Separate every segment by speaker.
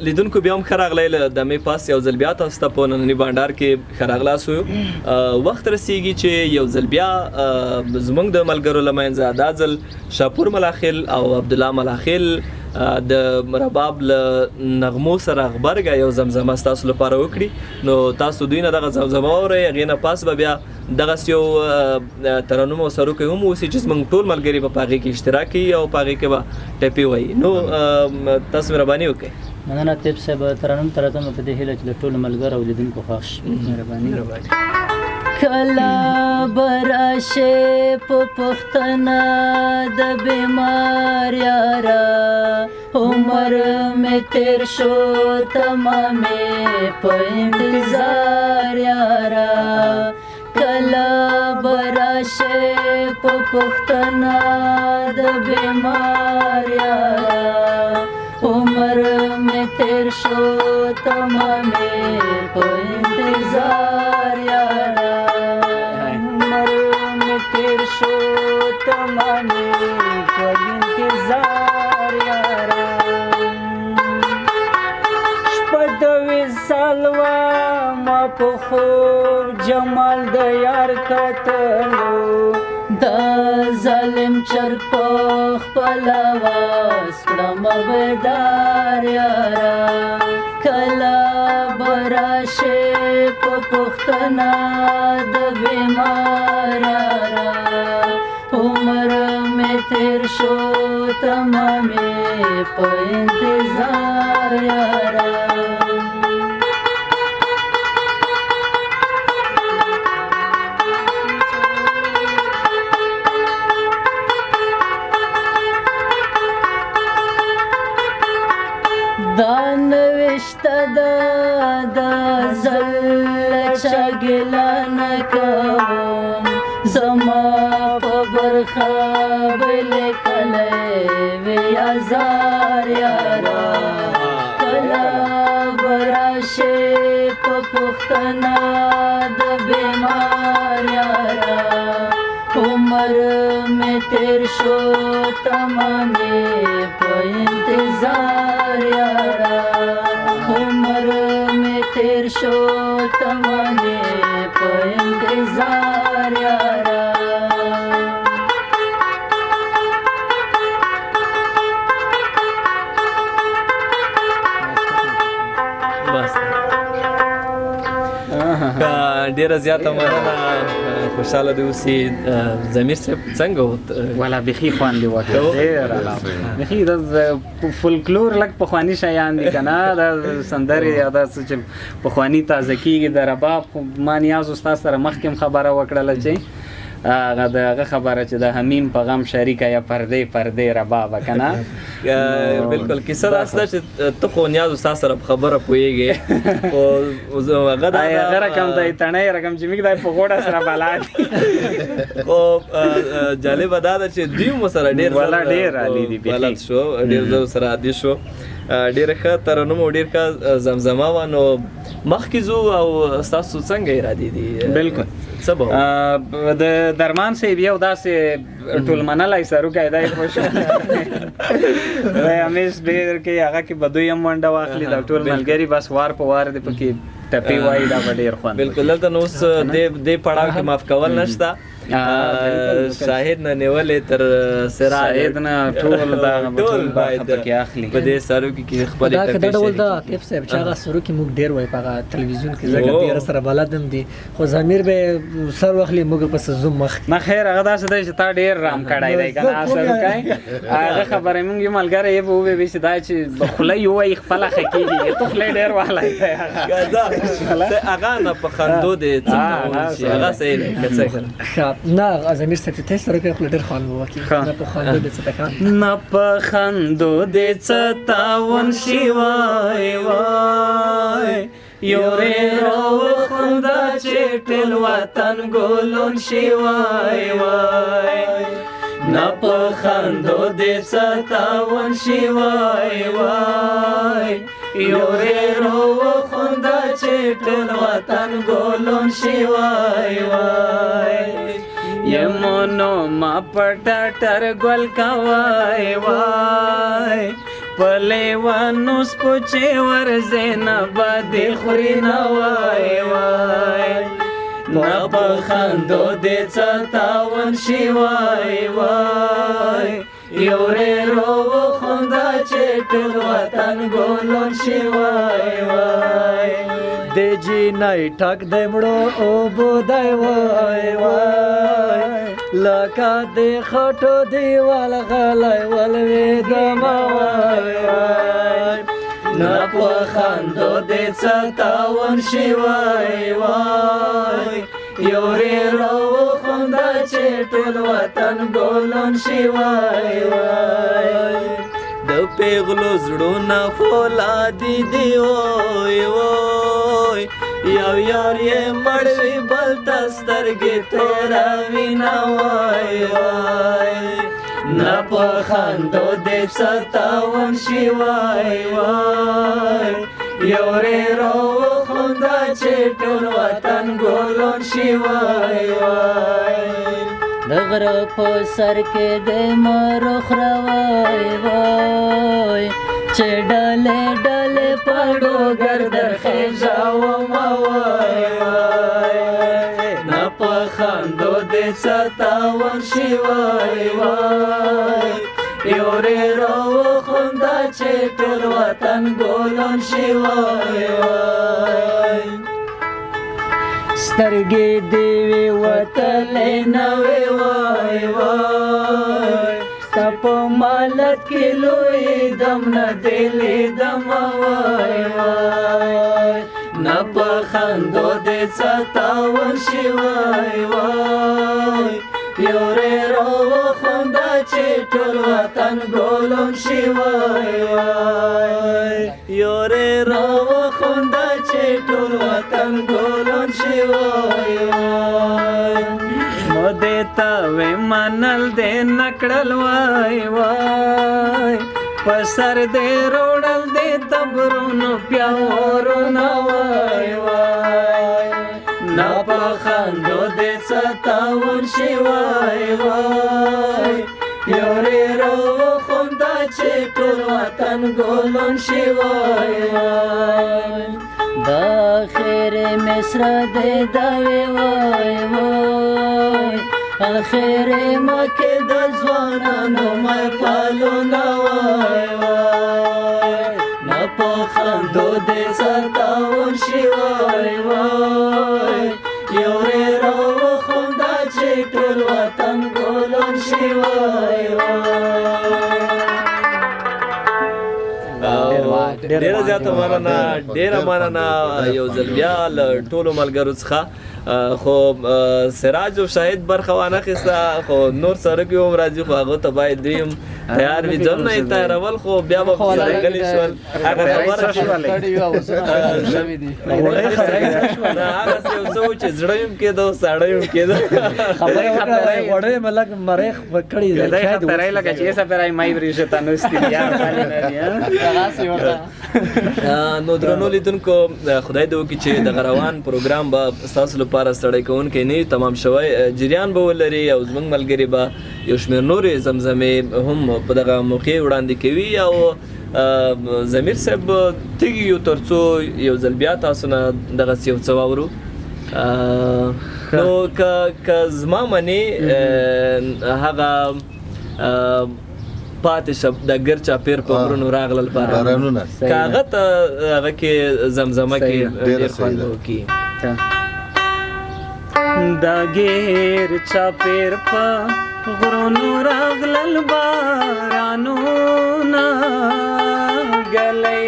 Speaker 1: لیدونکو بیا هم ښه راغلی له دمې پاس یو ځل بیا تاسو ته په ننني بانډار کې ښه راغلاست یو وخت رسیږي چې یو ځل بیا زموږ د ملګرو له منځه دا ځل شاپور ملاخیل او عبدالله ملاخیل د رباب له نغمو سره غبرګه یو زمزمه ستاسو لپاره وکړي نو تاسو دوی نه دغه زمزمه واورئ هغې نه پاس به بیا دغسې یو ترنم او سروکی هم اوسي چې زموږ ټول ملګري به په هغې کې اشتراک کوي او په هغې کې به ټپې وایي نو تاسو مهرباني وکړئ
Speaker 2: مننه طیب صاحب ترنم ترته مې په دې هیله چې د ټولو ملګرو او لیدونکو خوښ شي مهرباني کله براشه په پښتنه د بیمار یارا عمر مې تیر شو تمامې په انتظار یارا کله براشه په پښتنه د بیمار یارا عمر مې تیر شو تمامې په انتظار یارا تیر شو تمامې په انتظار یارا شپه د وصال وه ما په خوب جمال د یار کتلو دا ظالم چرګ په خپله واس کړمه بیدار یارا کله به راشې په پوښتنه د بیمار یارا عمر مې تیر شو تمامې په انتظار یارا دا نوشته د زل چا ګیله نه کوم زما په برخه به لیکلی وي ازار یارا کله به راشې په پوښتنه د بیمار یارا عمر مې تیر شو تمامې په انتظار یارا عمر مې تیر شو تمامې په انتظار یارا
Speaker 1: ډیره زیاته مننه خوشحاله دې اوسي ضمیر صاحب څنګه
Speaker 3: والا بیخي خوند دی وکړ ډېر علاوه بیخي د فولکلور لږ پخواني شیان دي که نه دا سندرې یا دا څه چې پخواني تازه کېږي د رباب خو ما نیاز ستا سره مخکې هم خبره وکړله چې هغه د هغه خبره چې د حمیم په غم شریکه یا پردې پردې ربابه که نه
Speaker 1: بلکل کیسه داسې ده چې ته خو نیاز ستا سره په خبره پوهېږې خو
Speaker 3: هغه رقم دی تڼۍ رقم چې موږ دی په غوډه سره بلد
Speaker 1: خو جالبه دا ده چې دوی مو سره
Speaker 3: ډېر عالي دي
Speaker 1: بلد شو ډېر زر سره عادي شو ډېره ښه ترنم او ډېر ښه زمزمه وه نو مخکې ځو او ستاسو څنګه ارادې دي
Speaker 3: بلکل
Speaker 1: څه به
Speaker 3: د درمان صاحب یو داسې ټول منلی سروکی دی پوه شو دی همیش ډېر کې هغه کې به دوی هم ونډه واخلي دا ټول ملګري بس وار په وار دی پکې ټپې وایي دا به ډېر خوند
Speaker 1: بلکل دلته نو اوس دې پړاو کې معاف کول نشته شاهد نه نیولې تر
Speaker 3: شاهد نه ټول دا ټول باید پکې اخلي
Speaker 1: په دې سروکي کې خپل
Speaker 4: دا کډه ډول دا طیب صاحب چې هغه سروکي موږ ډېر وای په هغه تلویزیون کې زګر ډېر سره بلدم دي خو ضمیر به سر واخلي موږ پس زوم مخ
Speaker 3: نه خیر هغه داسې دی چې تا ډېر رام کړی دی که نه سروکی هغه خبره موږ یو ملګری یې به ووایي چې دا چې به خوله یې ووایي خپله ښه کېږي ته خوله ډېر والی دی
Speaker 1: هغه نه په خندو دی هغه صحیح دی که څه
Speaker 4: نه ضمیر صاحب چې تاسو سره خپل ډېر خوند وکړي نه په خندو دې څه تکا
Speaker 3: نه په خندو دې څه تاون شي وای وای یورې رو خندا چې ټول وطن ګلون شي وای وای نه په خندو دې څه تاون شي وای وای یورې رو خندا چې ټول وطن ګلون شي وای وای یمونو ما پټا ټر ګل کا وای وای پلیوانو سپوچې ورځې نه به دې خوري نه وای وای نه په خندو دې څه تاوان شي وای وای یو ورېرو وخونده چې ټول وطن ګلون شي وای وای
Speaker 4: د جینۍ ټک د مړو اوبو دی وای وای لکه د خټو دیوال غلی ولوېدمه وای وای
Speaker 3: نه په خندو دې څه تاوان شي وای وای یو ورېرو وخونده چې ټول وطن ګلون شي وای وای
Speaker 1: د پیغلو زړونه فولادي دی وای وای یو یار یې مړ وي بل ته سترګې تېروي نه وای وای
Speaker 3: نه په خندو دې څه تاوان شي وای وای یو ورېرو وخونده چې ټول وطن ګلون شي وای وای
Speaker 2: د غره په سر کې د مرخ روای وای چې ډلې ډلې پړو ګردر
Speaker 3: خېژاومه وای وای نه په خندو دې څه تاوان شي وای وای یو ورېرو وخونده چې ټول وطن ګلون شي وای وای
Speaker 2: سترګې دې وي وتلې
Speaker 3: نه وې وای وای
Speaker 2: ستا په مالت کې لوی
Speaker 3: دم نه دې لیدمه وای وای نه په خندو دې څه تاوان شي وای وای یو ورېرو وخونده چې ټول وطن ګلون شي وای وای یو ورېرو وخونده چې ټول وطن ګلون شي وای وای نو دې ته وې منل دې نکړل وای وای په سر دې روړل دې تبرونو پیاورونه وای وای نه په خندو دې څه تاوان شي وای وای یو ورېرو وخونده چې ټول وطن ګلون شي وای وای
Speaker 2: د آخر مصر دې دوي وای وای آخر
Speaker 3: مکه د ځوانانو محفلونه وای وای نه په خندو دې څه تاوان شي وای وای یو ورېرو وخونده چې ټول وطن ګلون شي وای وای
Speaker 1: ډیره زیاته مننه ډیره مننه یو ځل بیا له ټولو ملګرو څخه خو سراج او شاهد برخه وانخیسته خو نور سره کې هم راځي خو هغه ته باید دویم تیار وي ځم نه تیارول خو بیا به سره غلی شول هغه خبره شوله نه هغه څه یو څه چې زړه هم کېده او ساړه هم کېده
Speaker 4: خبره وړې ملک مریخ وکړي
Speaker 3: دا خطرای لکه چې څه پرای مای ورشه تنوستي یا
Speaker 1: نو درنو لیدونکو خدای دې وکړي چې د غروان پروګرام به ستاسو لپاره ستړی کوونکی نه تمام شوی جریان به ولري او زموږ ملګري به یو شمېر نورې زمزمې هم په دغه موقع وړاندې کوي او ضمیر صاحب تیږي یو تر څو یو ځل بیا تاسو نه دغسې یو څه واورو نو که زما منې هغه پاتې شپ د ګر چاپیر په غرونو راغلل بارانونه کاغه ته هغه کې زمزمه کې ډېر خوند وکړي
Speaker 3: دا ګیر چاپیر په غرونو راغلل بارانونه ګلې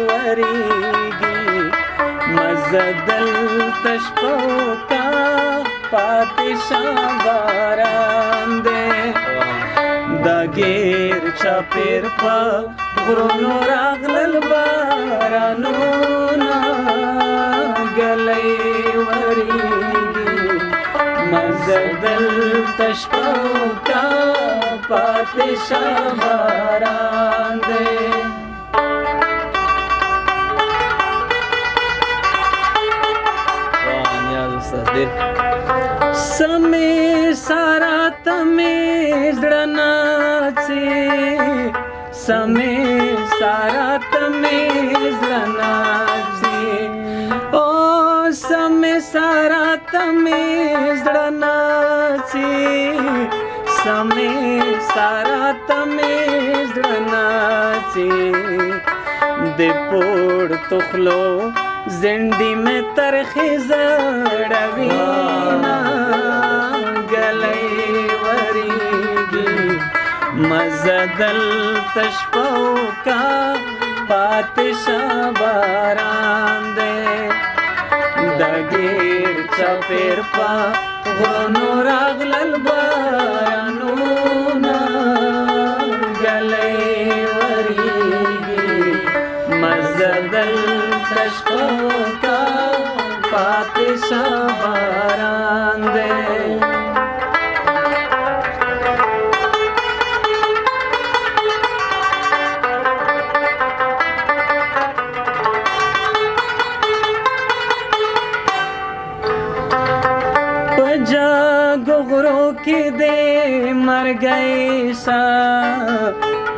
Speaker 3: وریږي مزدل تشپو کا پاتې شاباران دې دا ګیر چاپیر په غرونو راغلل بارانونه ګلې وریږي مزدل تشپو کا پاتې شاباران دې سمې سارا تمې زړه ناڅي سمې سارا تمې زړه ناځي او سمې سارا تمې زړه ناځي سمې سارا تمې زړه ناځي د پور تخلو زندی میں ترخی زړوینا گلی وریگی مزدل تشپو کا پاتشا باران دے دگیر چپیر پا غرونو راغلل بارانونا گلی وریگی مزدل تشپو کا پاتشا باران دے گغرو کی دے مر گئے سا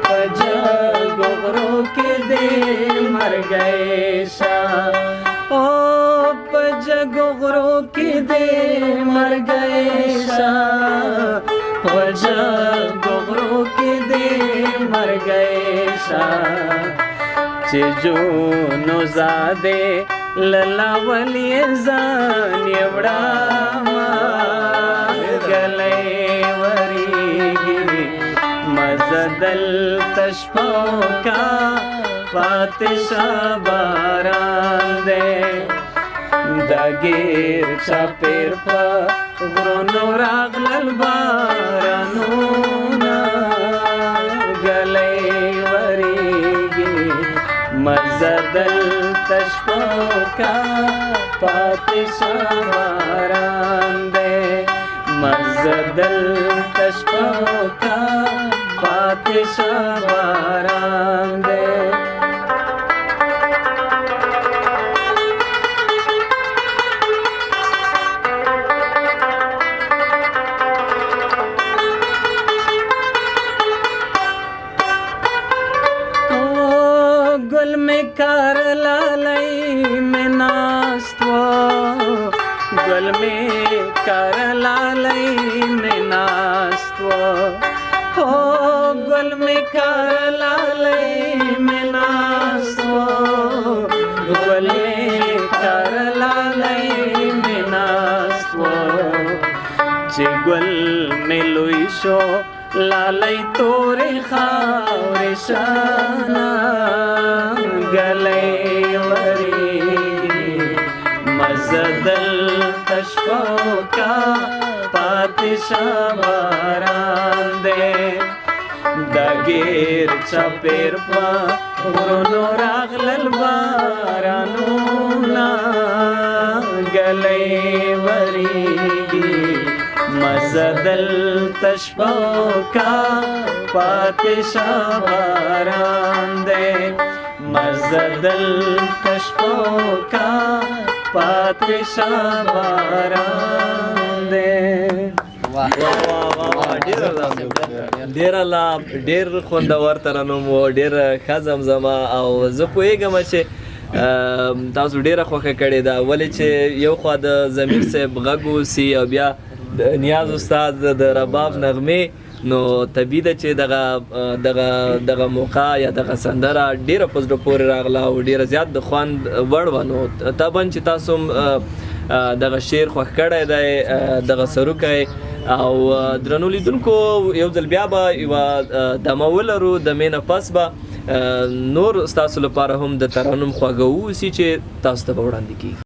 Speaker 3: پجا گغرو کی دے مر گئے سا او پجا گغرو کی دے مر گئے سا پجا گغرو کی دے مر گئے سا چجو نوزادے للا ولی زان یوڑا گلے وریگی مزدل تشپو کا پاتشا باران دے دگیر چپیر پا غرونو راغلل بارانونا گلے وریگی مزدل تشپو کا پاتشا باران دے مزدل تشپو کا پاتشا باران دے گل میں کار لالی میں ناستو گل میں کار لالی میں ناستو ہو گل میں کار لالی میں ناستو گل میں کار لالی میں ناستو چی گل میں لوی شو لالی توری خاوری شانا گلے وریگی مزدل تشپو کا پاتشا باران دے دگیر چپیر پا غرونو راغلل بارانونا گلے وریگی مزدل تشپو کا پاتشا باران دے مزدل تشپو کا پاتشا باران دے
Speaker 1: ډیر خوندور ترنم و ډیر ښه زمزمه او زه پوهېږم چې تاسو ډیره خوښه کړې ده ولې چې یو خوا د ضمیر صاحب غږ اوسي او بیا د نیاز استاد د رباب نغمې نو طبیعي ده چې دغه موقع یا دغه سندره ډیره په زړه پورې راغله او ډیره زیات د خوند وړ وه نو طبعا چې تاسو هم دغه شعر خوښ کړی دی دغه سروکی او درنو لیدونکو یو ځل بیا به یوه دمه ولرو دمې نه پس به نور ستاسو لپاره هم د ترنم خواږه اوسي چې تاسو ته به وړاندې کېږي